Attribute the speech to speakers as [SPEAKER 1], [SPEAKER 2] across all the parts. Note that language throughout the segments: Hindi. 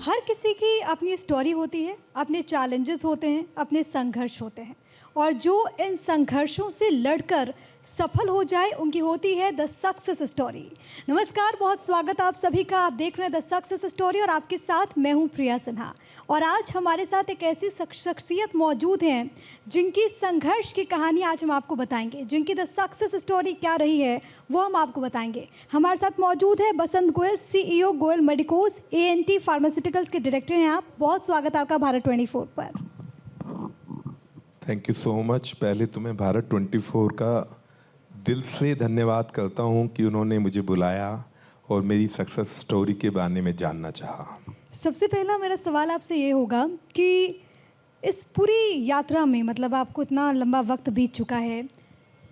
[SPEAKER 1] हर किसी की अपनी स्टोरी होती है, अपने चैलेंजेस होते हैं, अपने संघर्ष होते हैं और जो इन संघर्षों से लड़कर सफल हो जाए उनकी होती है द सक्सेस स्टोरी। नमस्कार, बहुत स्वागत आप सभी का। आप देख रहे हैं द सक्सेस स्टोरी और आपके साथ मैं हूं प्रिया सिन्हा। और आज हमारे साथ एक ऐसी शख्सियत मौजूद हैं जिनकी संघर्ष की कहानी आज हम आपको बताएंगे, जिनकी द सक्सेस स्टोरी क्या रही है वो हम आपको बताएंगे। हमारे साथ मौजूद है Basant Goyal, CEO Goyal medicos ANT pharmaceuticals के डायरेक्टर हैं आप। बहुत स्वागत आपका भारत 24 पर।
[SPEAKER 2] Thank you so much. पहले तो मैं भारत 24 का दिल से धन्यवाद करता हूं कि उन्होंने मुझे बुलाया और मेरी सक्सेस स्टोरी के बारे में जानना चाहा।
[SPEAKER 1] सबसे पहला मेरा सवाल आपसे ये होगा कि इस पूरी यात्रा में, मतलब आपको इतना लंबा वक्त बीत चुका है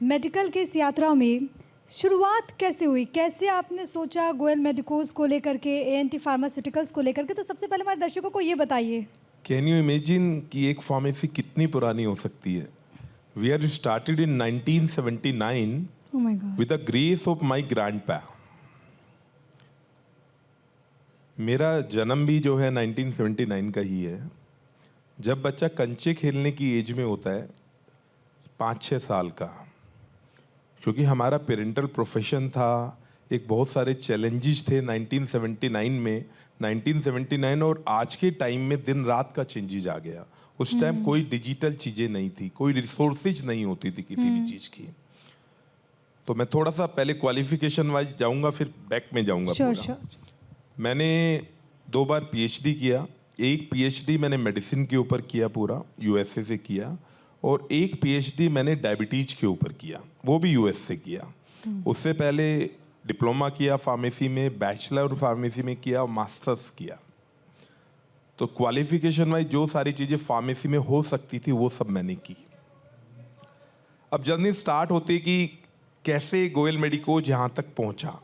[SPEAKER 1] मेडिकल के इस यात्रा में, शुरुआत कैसे हुई? कैसे आपने सोचा गोयल मेडिकोज को लेकर के, ANT फार्मास्यूटिकल्स को लेकर के? तो सबसे पहले हमारे दर्शकों को ये बताइए।
[SPEAKER 2] कैन यू इमेजिन कि एक फार्मेसी कितनी पुरानी हो सकती है? We are started in 1979 with the grace of my grandpa. मेरा जन्म भी जो है 1979 का ही है। जब बच्चा कंचे खेलने की एज में होता है 5-6 साल का, क्योंकि हमारा पेरेंटल प्रोफेशन था, एक बहुत सारे चैलेंजेस थे 1979 में। 1979 और आज के टाइम में दिन रात का चेंजेस आ गया। उस टाइम कोई डिजिटल चीज़ें नहीं थी, कोई रिसोर्सेज नहीं होती थी किसी भी चीज़ की। तो मैं थोड़ा सा पहले क्वालिफिकेशन वाइज जाऊंगा, फिर बैक में जाऊंगा।
[SPEAKER 1] श्योर।
[SPEAKER 2] मैंने 2 बार PhD किया। एक PhD मैंने मेडिसिन के ऊपर किया, पूरा USA से किया, और एक PhD मैंने डायबिटीज के ऊपर किया, वो भी US से किया। उससे पहले डिप्लोमा किया फार्मेसी में, बैचलर फार्मेसी में किया और मास्टर्स किया। तो क्वालिफिकेशन वाइज जो सारी चीज़ें फार्मेसी में हो सकती थी वो सब मैंने की। अब जर्नी स्टार्ट होती कि कैसे गोयल मेडिकोज यहाँ तक पहुँचा।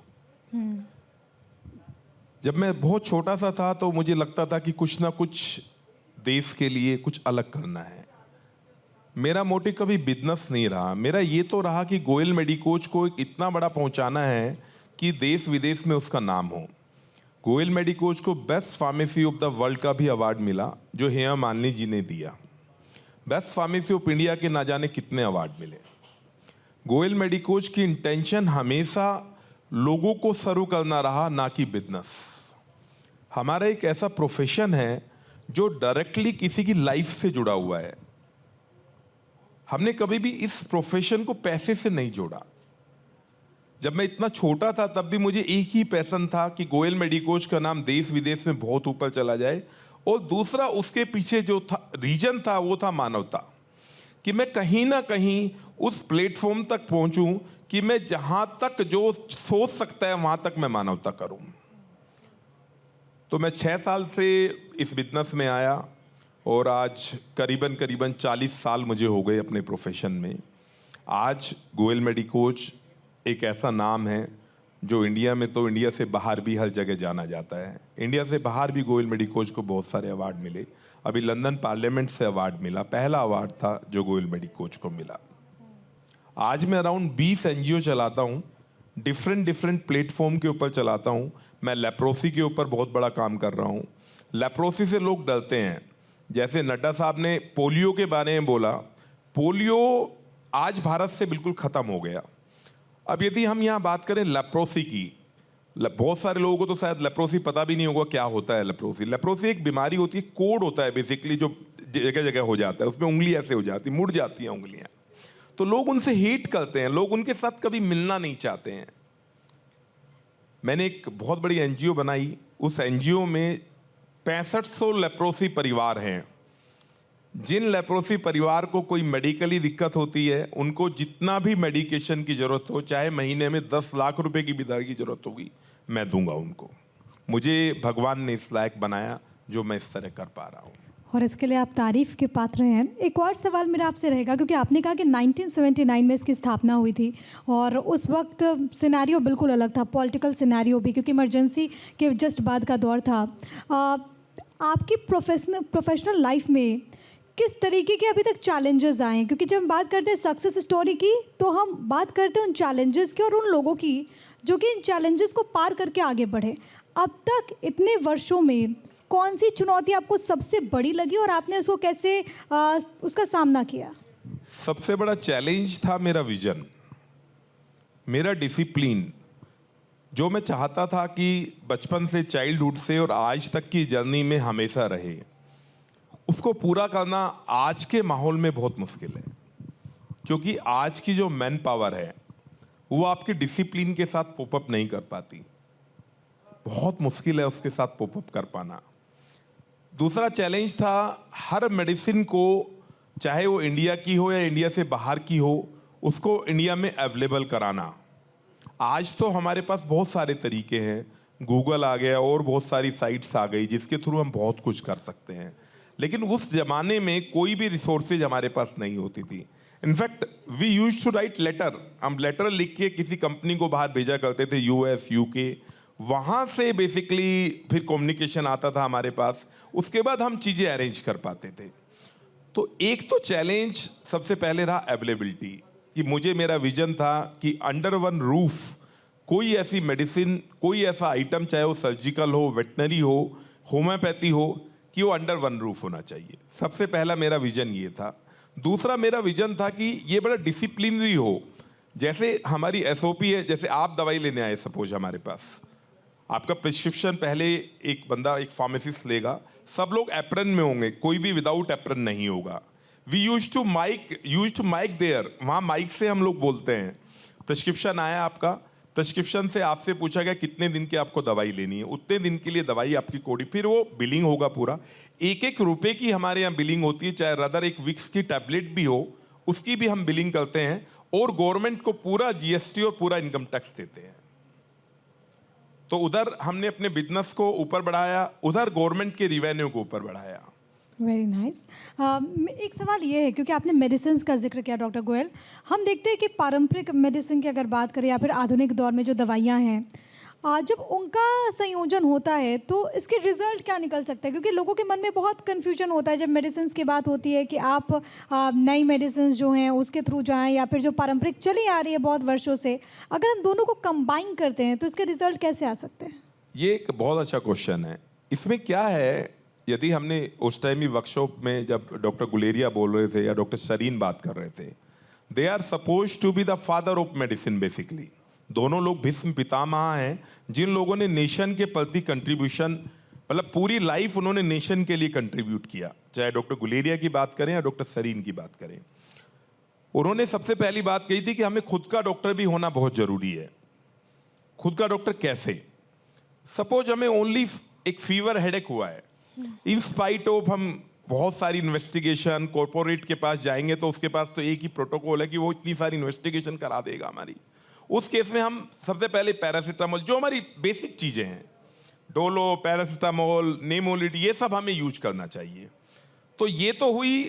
[SPEAKER 2] जब मैं बहुत छोटा सा था तो मुझे लगता था कि कुछ ना कुछ देश के लिए कुछ अलग करना है। मेरा मोटिव कभी बिजनेस नहीं रहा। मेरा ये तो रहा कि गोयल मेडिकोज को एक इतना बड़ा पहुंचाना है कि देश विदेश में उसका नाम हो। गोयल मेडिकोज को best pharmacy of the world का भी अवार्ड मिला, जो हेमा मालिनी जी ने दिया। बेस्ट फार्मेसी ऑफ इंडिया के ना जाने कितने अवार्ड मिले। गोयल मेडिकोज की इंटेंशन हमेशा लोगों को सर्व करना रहा, ना कि बिजनेस। हमारा एक ऐसा प्रोफेशन है जो डायरेक्टली किसी की लाइफ से जुड़ा हुआ है। हमने कभी भी इस प्रोफेशन को पैसे से नहीं जोड़ा। जब मैं इतना छोटा था तब भी मुझे एक ही पैशन था कि गोयल मेडिकोज का नाम देश विदेश में बहुत ऊपर चला जाए, और दूसरा उसके पीछे जो था रीजन था वो था मानवता, कि मैं कहीं ना कहीं उस प्लेटफॉर्म तक पहुंचूं कि मैं जहां तक जो सोच सकता है वहां तक मैं मानवता करूं। तो मैं 6 साल से इस बिजनेस में आया और आज करीबन 40 साल मुझे हो गए अपने प्रोफेशन में। आज गोयल मेडिकोज एक ऐसा नाम है जो इंडिया में, तो इंडिया से बाहर भी हर जगह जाना जाता है। इंडिया से बाहर भी गोयल मेडिकोज को बहुत सारे अवार्ड मिले। अभी लंदन पार्लियामेंट से अवार्ड मिला, पहला अवार्ड था जो गोयल मेडिकोज को मिला। आज मैं अराउंड 20 NGO चलाता हूँ, डिफरेंट प्लेटफॉर्म के ऊपर चलाता हूँ। मैं लेप्रोसी के ऊपर बहुत बड़ा काम कर रहा हूँ। लेप्रोसी से लोग डरते हैं। जैसे नड्डा साहब ने पोलियो के बारे में बोला, पोलियो आज भारत से बिल्कुल ख़त्म हो गया। अब यदि हम यहाँ बात करें लेप्रोसी की, बहुत सारे लोगों को तो शायद लेप्रोसी पता भी नहीं होगा क्या होता है लेप्रोसी। लेप्रोसी एक बीमारी होती है, कोड होता है बेसिकली, जो जगह जगह हो जाता है। उसमें उंगली ऐसे हो जाती, मुड़ जाती हैं उंगलियाँ। तो लोग उनसे हेट करते हैं, लोग उनके साथ कभी मिलना नहीं चाहते हैं। मैंने एक बहुत बड़ी NGO बनाई। उस NGO में 6500 लेप्रोसी परिवार हैं। जिन लेप्रोसी परिवार को कोई मेडिकली दिक्कत होती है, उनको जितना भी मेडिकेशन की ज़रूरत हो, चाहे महीने में 10 लाख रुपए की भी दवाई की ज़रूरत होगी, मैं दूंगा उनको। मुझे भगवान ने इस लायक बनाया जो मैं इस तरह कर पा रहा हूँ,
[SPEAKER 1] और इसके लिए आप तारीफ़ के पात्र हैं। एक और सवाल मेरा आपसे रहेगा, क्योंकि आपने कहा कि 1979 में इसकी स्थापना हुई थी और उस वक्त सिनेरियो बिल्कुल अलग था, पॉलिटिकल सिनेरियो भी, क्योंकि इमरजेंसी के जस्ट बाद का दौर था। आपकी प्रोफेशनल लाइफ में किस तरीके के अभी तक चैलेंजेस आए हैं? क्योंकि जब हम बात करते हैं सक्सेस स्टोरी की, तो हम बात करते हैं उन चैलेंजेस की और उन लोगों की जो कि इन चैलेंजेस को पार करके आगे बढ़े। अब तक इतने वर्षों में कौन सी चुनौती आपको सबसे बड़ी लगी और आपने उसको कैसे उसका सामना किया?
[SPEAKER 2] सबसे बड़ा चैलेंज था मेरा विजन, मेरा डिसिप्लिन। जो मैं चाहता था कि बचपन से, चाइल्डहुड से और आज तक की जर्नी में हमेशा रहे, उसको पूरा करना आज के माहौल में बहुत मुश्किल है। क्योंकि आज की जो मैन पावर है वो आपके डिसिप्लिन के साथ पोपअप नहीं कर पाती, बहुत मुश्किल है उसके साथ पोपअप कर पाना। दूसरा चैलेंज था हर मेडिसिन को, चाहे वो इंडिया की हो या इंडिया से बाहर की हो, उसको इंडिया में अवेलेबल कराना। आज तो हमारे पास बहुत सारे तरीके हैं, गूगल आ गया और बहुत सारी साइट्स आ गई जिसके थ्रू हम बहुत कुछ कर सकते हैं। लेकिन उस जमाने में कोई भी रिसोर्सेज हमारे पास नहीं होती थी। In fact we used to write letter, हम लेटर लिख के किसी कंपनी को बाहर भेजा करते थे, यूएस, यूके, वहाँ से बेसिकली फिर कम्युनिकेशन आता था हमारे पास, उसके बाद हम चीज़ें अरेंज कर पाते थे। तो एक तो चैलेंज सबसे पहले रहा अवेलेबिलिटी, कि मुझे, मेरा विजन था कि अंडर वन रूफ कोई ऐसी मेडिसिन, कोई ऐसा आइटम, चाहे वो सर्जिकल हो, वेटनरी हो, होम्योपैथी हो, कि वो अंडर वन रूफ होना चाहिए। सबसे पहला मेरा विजन ये था। दूसरा मेरा विजन था कि ये बड़ा डिसिप्लिनरी हो। जैसे हमारी एसओपी है, जैसे आप दवाई लेने आए सपोज हमारे पास, आपका प्रिस्क्रिप्शन पहले एक बंदा, एक फार्मासिस्ट लेगा, सब लोग एप्रन में होंगे, कोई भी विदाउट एप्रन नहीं होगा। We use to mic there, वहाँ माइक से हम लोग बोलते हैं, प्रिस्क्रिप्शन आया आपका, प्रिस्क्रिप्शन से आपसे पूछा गया कितने दिन की आपको दवाई लेनी है, उतने दिन के लिए दवाई आपकी कोडी, फिर वो बिलिंग होगा पूरा। एक एक रुपए की हमारे यहाँ बिलिंग होती है, चाहे रदर एक विक्स की टैबलेट भी हो, उसकी भी हम बिलिंग करते हैं, और गवर्नमेंट को पूरा जीएसटी और पूरा इनकम टैक्स देते हैं। तो उधर हमने अपने बिजनेस को ऊपर बढ़ाया, उधर गवर्नमेंट के रिवेन्यू को ऊपर बढ़ाया।
[SPEAKER 1] Very nice. एक सवाल ये है, क्योंकि आपने मेडिसिन का जिक्र किया डॉक्टर गोयल, हम देखते हैं कि पारंपरिक मेडिसिन की अगर बात करें या फिर आधुनिक दौर में जो दवाइयाँ हैं, जब उनका संयोजन होता है तो इसके रिजल्ट क्या निकल सकता है? क्योंकि लोगों के मन में बहुत कन्फ्यूजन होता है जब मेडिसिन की बात होती है कि आप नई मेडिसिन जो हैं उसके थ्रू जाएं या फिर जो पारंपरिक चली आ रही है बहुत वर्षों से, अगर हम दोनों को कंबाइन करते हैं तो इसके रिजल्ट कैसे आ सकते हैं?
[SPEAKER 2] ये एक बहुत अच्छा क्वेश्चन है। इसमें क्या है, यदि हमने उस टाइम ही वर्कशॉप में जब डॉक्टर गुलेरिया बोल रहे थे या डॉक्टर शरीन बात कर रहे थे, they are suppose to be the father of medicine basically. दोनों लोग भीष्म पितामह हैं, जिन लोगों ने नेशन के प्रति कंट्रीब्यूशन, मतलब पूरी लाइफ उन्होंने नेशन के लिए कंट्रीब्यूट किया। चाहे डॉक्टर गुलेरिया की बात करें या डॉक्टर शरीन की बात करें, उन्होंने सबसे पहली बात कही थी कि हमें खुद का डॉक्टर भी होना बहुत जरूरी है। खुद का डॉक्टर कैसे? सपोज हमें ओनली एक फीवर, हेडेक हुआ है, इन स्पाइट ऑफ हम बहुत सारी इन्वेस्टिगेशन, कॉर्पोरेट के पास जाएंगे तो उसके पास तो एक ही प्रोटोकॉल है कि वो इतनी सारी इन्वेस्टिगेशन करा देगा हमारी। उस केस में हम सबसे पहले पैरासीटामोल, जो हमारी बेसिक चीज़ें हैं, डोलो, पैरासीटामोल, नेमोलिड, ये सब हमें यूज करना चाहिए। तो ये तो हुई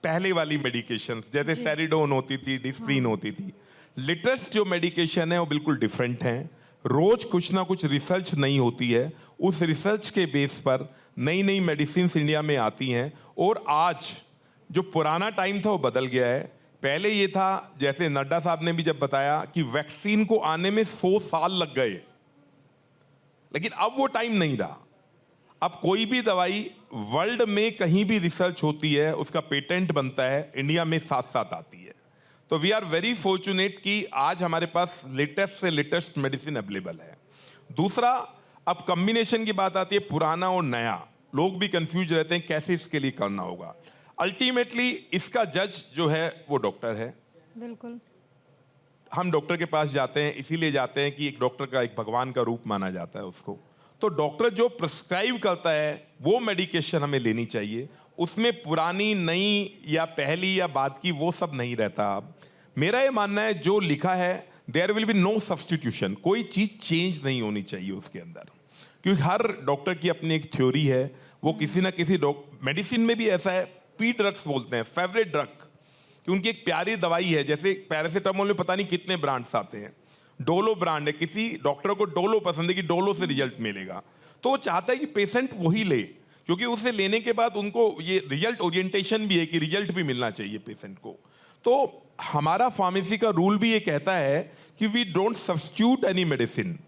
[SPEAKER 2] पहले वाली मेडिकेशन, जैसे सेरिडोन होती थी, डिस्प्रिन होती थी। लेटेस्ट जो मेडिकेशन है वो बिल्कुल डिफरेंट हैं। रोज कुछ ना कुछ रिसर्च नहीं होती है, उस रिसर्च के बेस पर नई नई मेडिसिन इंडिया में आती हैं। और आज जो पुराना टाइम था वो बदल गया है। पहले ये था, जैसे नड्डा साहब ने भी जब बताया कि वैक्सीन को आने में 100 साल लग गए, लेकिन अब वो टाइम नहीं रहा। अब कोई भी दवाई वर्ल्ड में कहीं भी रिसर्च होती है, उसका पेटेंट बनता है, इंडिया में साथ साथ आती है। तो वी आर वेरी फॉर्चुनेट कि आज हमारे पास लेटेस्ट से लेटेस्ट मेडिसिन अवेलेबल है। दूसरा, अब कॉम्बिनेशन की बात आती है, पुराना और नया, लोग भी कंफ्यूज रहते हैं कैसे इसके लिए करना होगा। अल्टीमेटली इसका जज जो है वो डॉक्टर है।
[SPEAKER 1] बिल्कुल।
[SPEAKER 2] हम डॉक्टर के पास जाते हैं, इसीलिए जाते हैं कि एक डॉक्टर का एक भगवान का रूप माना जाता है उसको। तो डॉक्टर जो प्रिस्क्राइब करता है वो मेडिकेशन हमें लेनी चाहिए। उसमें पुरानी, नई या पहली या बाद की वो सब नहीं रहता। अब मेरा ये मानना है जो लिखा है, there will be no substitution, कोई चीज़ चेंज नहीं होनी चाहिए उसके अंदर, क्योंकि हर डॉक्टर की अपनी एक थ्योरी है। वो किसी ना किसी मेडिसिन में भी ऐसा है, पी ड्रग्स बोलते हैं, फेवरेट ड्रग, कि उनकी एक प्यारी दवाई है। जैसे पैरासीटामोल में पता नहीं कितने ब्रांड्स आते हैं, डोलो ब्रांड है, किसी डॉक्टर को डोलो पसंद है कि डोलो से रिजल्ट मिलेगा, तो वो चाहता है कि पेशेंट वही ले, क्योंकि उसे लेने के बाद उनको ये रिजल्ट ओरिएंटेशन भी है कि रिजल्ट भी मिलना चाहिए पेशेंट को। तो हमारा फार्मेसी का रूल भी ये कहता है कि we don't substitute any medicine.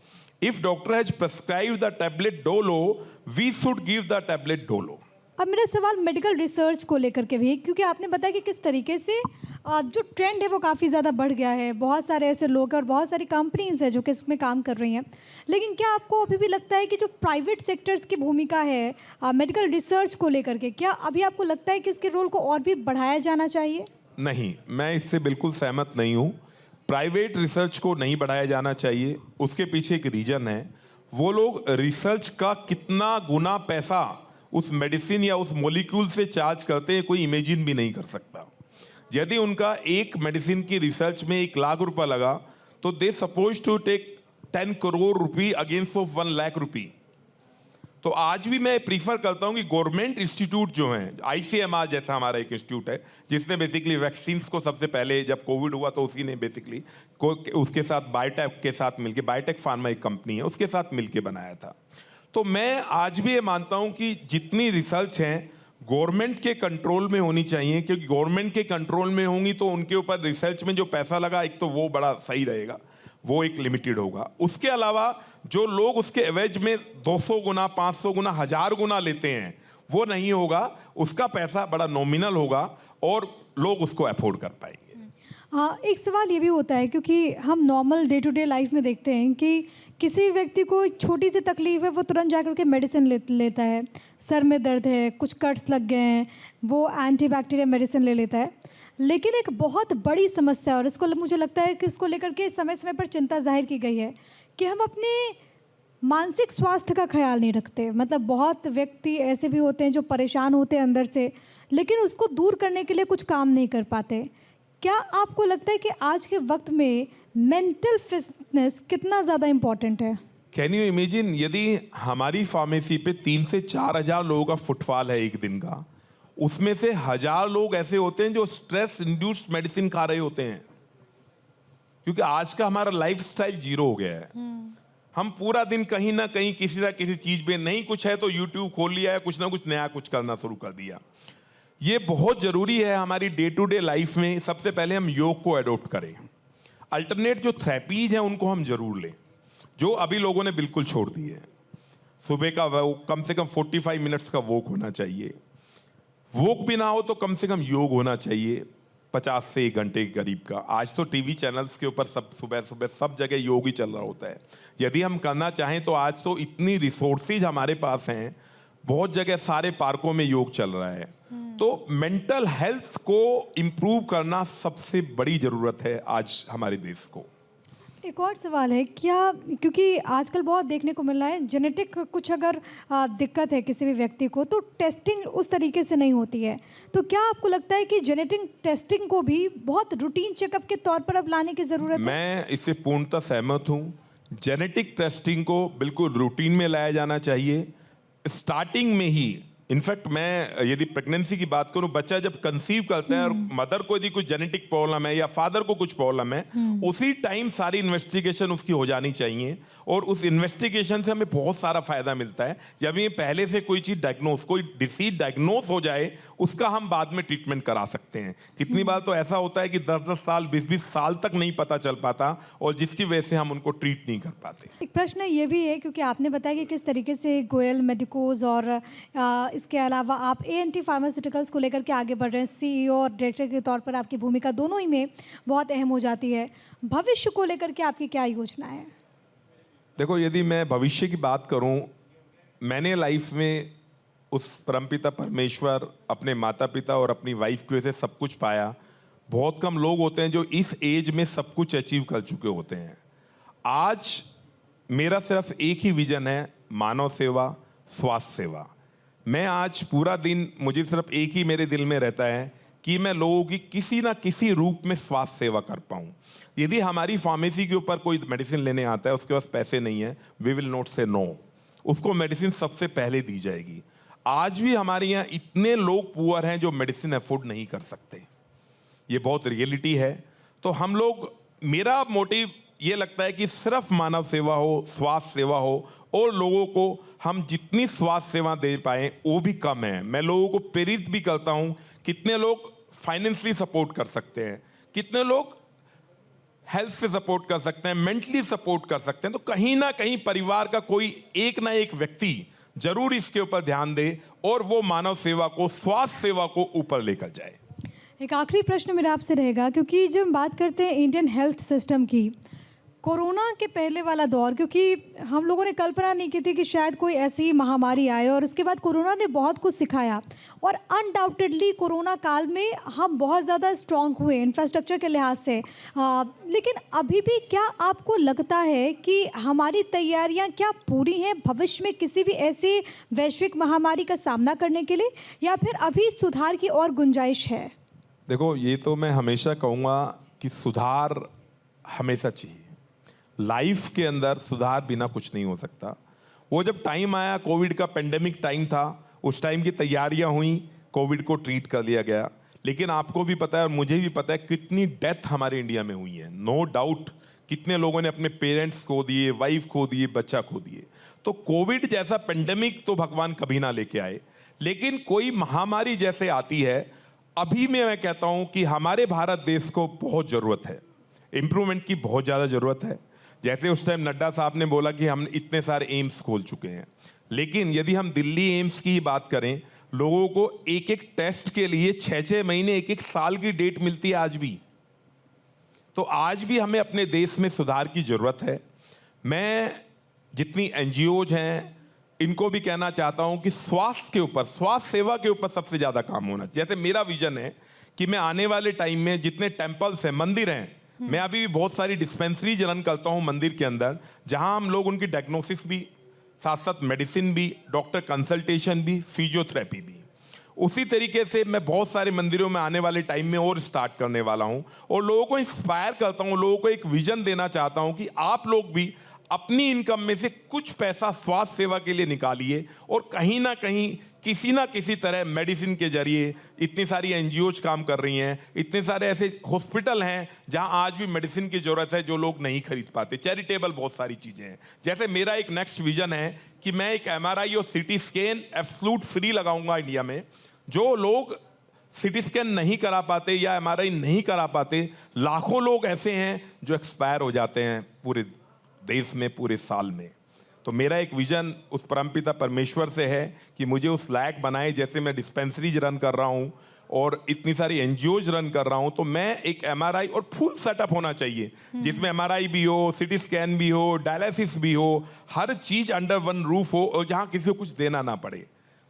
[SPEAKER 2] If doctor has prescribed the tablet Dolo, we should give the tablet Dolo.
[SPEAKER 1] अब मेरा सवाल मेडिकल रिसर्च को लेकर के भी है, क्योंकि आपने बताया कि किस तरीके से जो ट्रेंड है वो काफ़ी ज़्यादा बढ़ गया है। बहुत सारे ऐसे लोग और बहुत सारी कंपनीज हैं जो कि इसमें काम कर रही हैं। लेकिन क्या आपको अभी भी लगता है कि जो प्राइवेट सेक्टर्स की भूमिका है मेडिकल रिसर्च को लेकर के, क्या अभी आपको लगता है कि उसके रोल को और भी बढ़ाया जाना चाहिए?
[SPEAKER 2] नहीं, मैं इससे बिल्कुल सहमत नहीं हूँ। प्राइवेट रिसर्च को नहीं बढ़ाया जाना चाहिए। उसके पीछे एक रीजन है। वो लोग रिसर्च का कितना गुना पैसा उस मेडिसिन या उस मॉलिक्यूल से चार्ज करते हैं, कोई इमेजिन भी नहीं कर सकता। यदि उनका एक मेडिसिन की रिसर्च में 1 लाख रुपया लगा, तो they suppose to take 10 crore rupee against of 1 lakh rupee. तो आज भी मैं प्रीफर करता हूं कि गवर्नमेंट इंस्टीट्यूट जो हैं, ICMR जैसा हमारा एक इंस्टीट्यूट है जिसने बेसिकली वैक्सीन को सबसे पहले जब कोविड हुआ तो उसी ने बेसिकली उसके साथ बायोटेक के साथ मिलके, बायोटेक फार्मा एक कंपनी है, उसके साथ मिलके बनाया था। तो मैं आज भी ये मानता हूं कि जितनी रिसर्च हैं गवर्नमेंट के कंट्रोल में होनी चाहिए, क्योंकि गवर्नमेंट के कंट्रोल में होंगी तो उनके ऊपर रिसर्च में जो पैसा लगा, एक तो वो बड़ा सही रहेगा, वो एक लिमिटेड होगा। उसके अलावा जो लोग उसके एवरेज में 200 गुना, 500 गुना, 1000 गुना लेते हैं, वो नहीं होगा। उसका पैसा बड़ा नॉमिनल होगा और लोग उसको अफोर्ड कर पाएंगे।
[SPEAKER 1] हाँ, एक सवाल ये भी होता है, क्योंकि हम normal day to day life में देखते हैं कि किसी भी व्यक्ति को एक छोटी सी तकलीफ है, वो तुरंत जाकर के मेडिसिन लेता है। सर में दर्द है, कुछ कट्स लग गए हैं, वो एंटीबैक्टीरियल मेडिसिन ले लेता है। लेकिन एक बहुत बड़ी समस्या, और इसको मुझे लगता है कि इसको लेकर के समय समय पर चिंता जाहिर की गई है कि हम अपने मानसिक स्वास्थ्य का ख्याल नहीं रखते। मतलब बहुत व्यक्ति ऐसे भी होते हैं जो परेशान होते हैं अंदर से, लेकिन उसको दूर करने के लिए कुछ काम नहीं कर पाते। क्या आपको लगता है कि आज के वक्त में मेंटल फिटनेस कितना ज़्यादा इम्पोर्टेंट है?
[SPEAKER 2] कैन यू इमेजिन, यदि हमारी फार्मेसी पे 3 से 4 हजार लोगों का फुटफॉल है एक दिन का, उसमें से 1000 लोग ऐसे होते हैं जो स्ट्रेस इंड्यूस्ड मेडिसिन खा रहे होते हैं। क्योंकि आज का हमारा लाइफस्टाइल जीरो हो गया है। हम पूरा दिन कहीं ना कहीं किसी ना किसी चीज में, नहीं कुछ है तो यूट्यूब खोल लिया है, कुछ ना कुछ नया कुछ करना शुरू कर दिया। ये बहुत जरूरी है हमारी डे टू डे लाइफ में। सबसे पहले हम योग को अडॉप्ट करें। अल्टरनेट जो थेरेपीज हैं उनको हम जरूर लें, जो अभी लोगों ने बिल्कुल छोड़ दी है। सुबह का वॉक, कम से कम 45 मिनट्स का वॉक होना चाहिए। वॉक भी ना हो तो कम से कम योग होना चाहिए 50 से 1 घंटे के करीब का। आज तो टीवी चैनल्स के ऊपर सब सुबह सुबह सब जगह योग ही चल रहा होता है। यदि हम करना चाहें तो आज तो इतनी रिसोर्सेज हमारे पास हैं, बहुत जगह सारे पार्कों में योग चल रहा है। तो मेंटल हेल्थ को इम्प्रूव करना सबसे बड़ी ज़रूरत है आज हमारे देश को।
[SPEAKER 1] एक और सवाल है, क्या, क्योंकि आजकल बहुत देखने को मिल रहा है जेनेटिक कुछ अगर दिक्कत है किसी भी व्यक्ति को, तो टेस्टिंग उस तरीके से नहीं होती है। तो क्या आपको लगता है कि जेनेटिक टेस्टिंग को भी बहुत रूटीन चेकअप के तौर पर अब लाने की ज़रूरत है?
[SPEAKER 2] मैं इससे पूर्णतः सहमत हूँ। जेनेटिक टेस्टिंग को बिल्कुल रूटीन में लाया जाना चाहिए, स्टार्टिंग में ही। इनफैक्ट मैं यदि प्रेगनेंसी की बात करूं, बच्चा जब कंसीव करता है और मदर को यदि कुछ जेनेटिक प्रॉब्लम है या फादर को कुछ प्रॉब्लम है, उसी टाइम सारी इन्वेस्टिगेशन उसकी हो जानी चाहिए। और उस इन्वेस्टिगेशन से हमें बहुत सारा फायदा मिलता है। जब ये पहले से कोई चीज डायग्नोस, कोई डिसीज डायग्नोस हो जाए, उसका हम बाद में ट्रीटमेंट करा सकते हैं। कितनी बार तो ऐसा होता है कि 10-10 साल 20-20 साल तक नहीं पता चल पाता, और जिसकी वजह से हम उनको ट्रीट नहीं कर पाते।
[SPEAKER 1] एक प्रश्न ये भी है, क्योंकि आपने बताया कि किस तरीके से गोयल मेडिकोज और इसके अलावा आप ANT फार्मास्यूटिकल्स को लेकर के आगे बढ़ रहे हैं। CEO और डायरेक्टर के तौर पर आपकी भूमिका दोनों ही में बहुत अहम हो जाती है। भविष्य को लेकर के आपकी क्या योजना है?
[SPEAKER 2] देखो, यदि मैं भविष्य की बात करूं, मैंने लाइफ में उस परमपिता परमेश्वर, अपने माता पिता और अपनी वाइफ की वजह से सब कुछ पाया। बहुत कम लोग होते हैं जो इस एज में सब कुछ अचीव कर चुके होते हैं। आज मेरा सिर्फ एक ही विजन है, मानव सेवा, स्वास्थ्य सेवा। मैं आज पूरा दिन, मुझे सिर्फ एक ही मेरे दिल में रहता है कि मैं लोगों की किसी ना किसी रूप में स्वास्थ्य सेवा कर पाऊँ। यदि हमारी फार्मेसी के ऊपर कोई मेडिसिन लेने आता है, उसके पास पैसे नहीं है, वी विल नॉट से नो, उसको मेडिसिन सबसे पहले दी जाएगी। आज भी हमारे यहाँ इतने लोग पुअर हैं जो मेडिसिन अफोर्ड नहीं कर सकते, ये बहुत रियलिटी है। तो हम लोग, मेरा मोटिव ये लगता है कि सिर्फ मानव सेवा हो, स्वास्थ्य सेवा हो, और लोगों को हम जितनी स्वास्थ्य सेवा दे पाएं वो भी कम है। मैं लोगों को प्रेरित भी करता हूं, कितने लोग फाइनेंशियली सपोर्ट कर सकते हैं, कितने लोग हेल्थ से सपोर्ट कर सकते हैं, मेंटली सपोर्ट कर सकते हैं, तो कहीं ना कहीं परिवार का कोई एक ना एक व्यक्ति जरूर इसके ऊपर ध्यान दे और वो मानव सेवा को, स्वास्थ्य सेवा को ऊपर लेकर जाए।
[SPEAKER 1] एक आखिरी प्रश्न मेरा आपसे रहेगा, क्योंकि जब हम बात करते हैं इंडियन हेल्थ सिस्टम की, कोरोना के पहले वाला दौर, क्योंकि हम लोगों ने कल्पना नहीं की थी कि शायद कोई ऐसी महामारी आए, और उसके बाद कोरोना ने बहुत कुछ सिखाया, और अनडाउटेडली कोरोना काल में हम बहुत ज़्यादा स्ट्रांग हुए इंफ्रास्ट्रक्चर के लिहाज से। लेकिन अभी भी क्या आपको लगता है कि हमारी तैयारियां क्या पूरी हैं भविष्य में किसी भी ऐसी वैश्विक महामारी का सामना करने के लिए, या फिर अभी सुधार की और गुंजाइश है?
[SPEAKER 2] देखो, ये तो मैं हमेशा कहूँगा कि सुधार हमेशा चाहिए। लाइफ के अंदर सुधार बिना कुछ नहीं हो सकता। वो जब टाइम आया, कोविड का पेंडेमिक टाइम था, उस टाइम की तैयारियां हुई, कोविड को ट्रीट कर लिया गया। लेकिन आपको भी पता है और मुझे भी पता है कितनी डेथ हमारे इंडिया में हुई है। नो डाउट कितने लोगों ने अपने पेरेंट्स खो दिए, वाइफ खो दिए, बच्चा खो दिए। तो कोविड जैसा पेंडेमिक तो भगवान कभी ना लेके आए, लेकिन कोई महामारी जैसे आती है, अभी मैं कहता हूँ कि हमारे भारत देश को बहुत ज़रूरत है, इम्प्रूवमेंट की बहुत ज़्यादा ज़रूरत है। जैसे उस टाइम नड्डा साहब ने बोला कि हम इतने सारे एम्स खोल चुके हैं, लेकिन यदि हम दिल्ली एम्स की बात करें, लोगों को एक एक टेस्ट के लिए 6-6 महीने, 1-1 साल की डेट मिलती है आज भी। तो आज भी हमें अपने देश में सुधार की ज़रूरत है। मैं जितनी एनजीओज हैं इनको भी कहना चाहता हूं कि स्वास्थ्य के ऊपर, स्वास्थ्य सेवा के ऊपर सबसे ज़्यादा काम होना। जैसे मेरा विजन है कि मैं आने वाले टाइम में जितने टेम्पल्स हैं, मंदिर हैं, मैं अभी भी बहुत सारी डिस्पेंसरीज रन करता हूं मंदिर के अंदर, जहां हम लोग उनकी डायग्नोसिस भी, साथ साथ मेडिसिन भी, डॉक्टर कंसल्टेशन भी, फिजियोथेरेपी भी। उसी तरीके से मैं बहुत सारे मंदिरों में आने वाले टाइम में और स्टार्ट करने वाला हूं, और लोगों को इंस्पायर करता हूं, लोगों को एक विजन देना चाहता हूं कि आप लोग भी अपनी इनकम में से कुछ पैसा स्वास्थ्य सेवा के लिए निकालिए, और कहीं ना कहीं किसी ना किसी तरह मेडिसिन के जरिए, इतनी सारी एनजीओज काम कर रही हैं, इतने सारे ऐसे हॉस्पिटल हैं जहां आज भी मेडिसिन की ज़रूरत है जो लोग नहीं खरीद पाते। चैरिटेबल बहुत सारी चीज़ें हैं। जैसे मेरा एक नेक्स्ट विजन है कि मैं एक MRI और CT स्कैन एब्सोल्यूट फ्री लगाऊंगा इंडिया में। जो लोग CT स्कैन नहीं करा पाते या MRI नहीं करा पाते, लाखों लोग ऐसे हैं जो एक्सपायर हो जाते हैं पूरे देश में, पूरे साल में। तो मेरा एक विजन उस परमपिता परमेश्वर से है कि मुझे उस लायक बनाए। जैसे मैं डिस्पेंसरीज रन कर रहा हूँ और इतनी सारी एनजीओज रन कर रहा हूँ, तो मैं एक MRI और फुल सेटअप होना चाहिए जिसमें MRI भी हो, CT स्कैन भी हो, डायलिसिस भी हो, हर चीज अंडर वन रूफ हो, और जहाँ किसी को कुछ देना ना पड़े।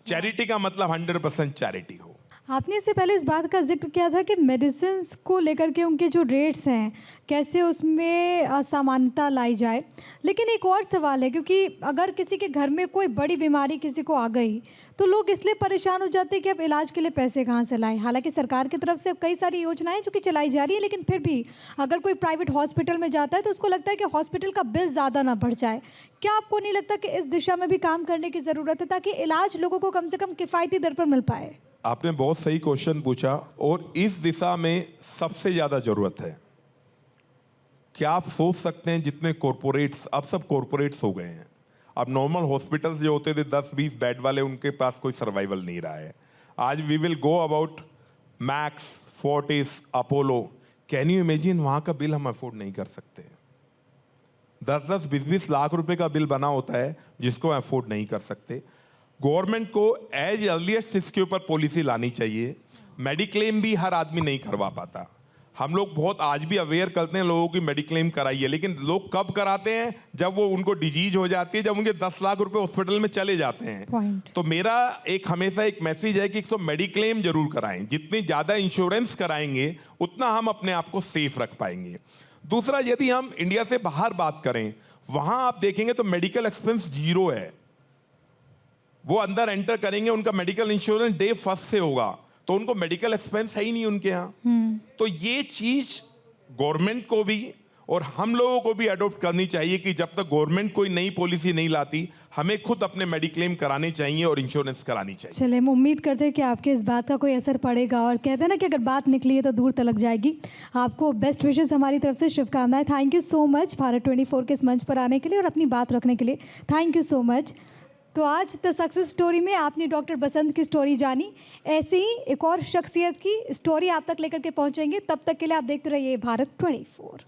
[SPEAKER 2] चैरिटी का मतलब 100% चैरिटी हो।
[SPEAKER 1] आपने इससे पहले इस बात का जिक्र किया था कि मेडिसिन को लेकर के उनके जो रेट्स हैं, कैसे उसमें असमानता लाई जाए। लेकिन एक और सवाल है, क्योंकि अगर किसी के घर में कोई बड़ी बीमारी किसी को आ गई, तो लोग इसलिए परेशान हो जाते हैं कि अब इलाज के लिए पैसे कहाँ से लाएं। हालांकि सरकार की तरफ से अब कई सारी योजनाएं जो कि चलाई जा रही है, लेकिन फिर भी अगर कोई प्राइवेट हॉस्पिटल में जाता है तो उसको लगता है कि हॉस्पिटल का बिल ज़्यादा ना बढ़ जाए। क्या आपको नहीं लगता कि इस दिशा में भी काम करने की ज़रूरत है, ताकि इलाज लोगों को कम से कम किफ़ायती दर पर मिल पाए?
[SPEAKER 2] आपने बहुत सही क्वेश्चन पूछा, और इस दिशा में सबसे ज़्यादा ज़रूरत है। क्या आप सोच सकते हैं जितने कॉरपोरेट्स, अब सब कॉरपोरेट्स हो गए हैं। अब नॉर्मल हॉस्पिटल्स जो होते थे 10-20 बेड वाले, उनके पास कोई सर्वाइवल नहीं रहा है। आज we will go about Max, Fortis, Apollo. Can you imagine, वहाँ का बिल हम अफोर्ड नहीं कर सकते। 10-10, 20-20 लाख रुपए का बिल बना होता है जिसको अफोर्ड नहीं कर सकते। गवर्नमेंट को एज अर्लीस्ट इसके ऊपर पॉलिसी लानी चाहिए। मेडिक्लेम भी हर आदमी नहीं करवा पाता। हम लोग बहुत आज भी अवेयर करते हैं लोगों की मेडिक्लेम कराइए, लेकिन लोग कब कराते हैं? जब वो उनको डिजीज हो जाती है, जब उनके 10 लाख रुपए हॉस्पिटल में चले जाते हैं। तो मेरा एक हमेशा एक मैसेज है कि एक मेडिक्लेम जरूर कराएं। जितनी ज़्यादा इंश्योरेंस कराएंगे उतना हम अपने आप को सेफ रख पाएंगे। दूसरा, यदि हम इंडिया से बाहर बात करें, वहाँ आप देखेंगे तो मेडिकल एक्सपेंस 0 है। वो अंदर एंटर करेंगे, उनका मेडिकल इंश्योरेंस डे 1 से होगा, तो उनको मेडिकल एक्सपेंस है ही नहीं उनके यहाँ। तो ये चीज गवर्नमेंट को भी और हम लोगों को भी अडॉप्ट करनी चाहिए कि जब तक गवर्नमेंट कोई नई पॉलिसी नहीं लाती, हमें खुद अपने मेडिक्लेम कराने चाहिए और इंश्योरेंस करानी चाहिए।
[SPEAKER 1] चलिए, हम उम्मीद करते हैं कि आपके इस बात का कोई असर पड़ेगा, और कहते हैं ना कि अगर बात निकली है तो दूर तलक जाएगी। आपको बेस्ट विशेस हमारी तरफ से, शुभकामनाएं। Thank you so much Bharat 24 के इस मंच पर आने के लिए और अपनी बात रखने के लिए। Thank you so much. तो आज द सक्सेस स्टोरी में आपने डॉक्टर बसंत की स्टोरी जानी। ऐसे ही एक और शख्सियत की स्टोरी आप तक लेकर के पहुंचेंगे। तब तक के लिए आप देखते रहिए भारत 24।